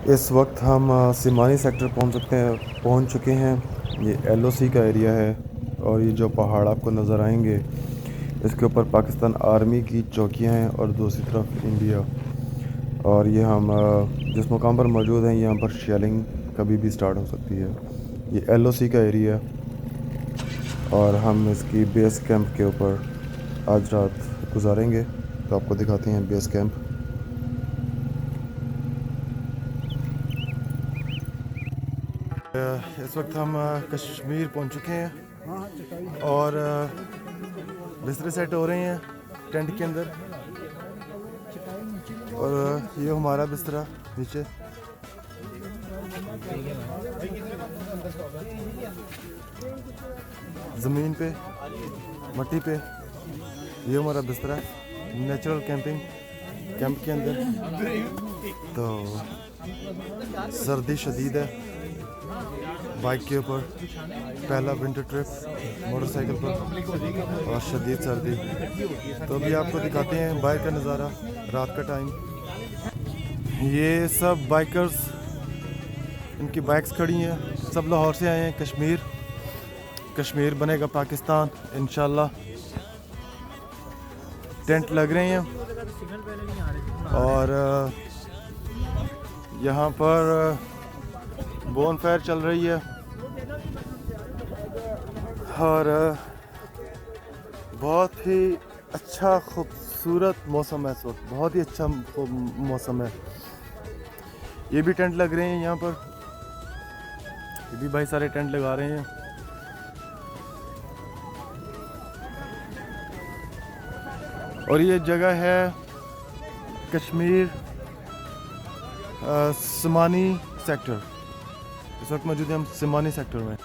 इस वक्त हम सिमानी सेक्टर पहुंच चुके हैं। ये LOC का एरिया है और ये जो पहाड़ आपको नज़र आएंगे इसके ऊपर पाकिस्तान आर्मी की चौकियां हैं और दूसरी तरफ इंडिया। और ये हम जिस मुकाम पर मौजूद हैं यहाँ पर शेलिंग कभी भी स्टार्ट हो सकती है। ये LOC का एरिया है और हम इसकी बेस कैंप के ऊपर आज रात गुजारेंगे। तो आपको दिखाते हैं बेस कैंप। इस वक्त हम कश्मीर पहुंच चुके हैं और बिस्तरे सेट हो रहे हैं टेंट के अंदर। और ये हमारा बिस्तरा नीचे। ज़मीन पे मट्टी पे ये हमारा बिस्तरा है नेचुरल कैंप के अंदर। तो सर्दी शदीद है। बाइक के ऊपर पहला विंटर ट्रिप मोटरसाइकिल पर और शदीद सर्दी। तो अभी आपको दिखाते हैं बाइक का नज़ारा रात का टाइम। ये सब बाइकर्स इनकी बाइक्स खड़ी हैं। सब लाहौर से आए हैं। कश्मीर बनेगा पाकिस्तान इंशाल्लाह। टेंट लग रहे हैं और यहाँ पर बोन फायर चल रही है और बहुत ही अच्छा खूबसूरत मौसम है इस वक्त। बहुत ही अच्छा मौसम है। ये भी टेंट लग रहे हैं यहाँ पर। ये भी भाई सारे टेंट लगा रहे हैं। और ये जगह है कश्मीर सिमानी सेक्टर। इस वक्त मौजूद हैं हम सिमानी सेक्टर में।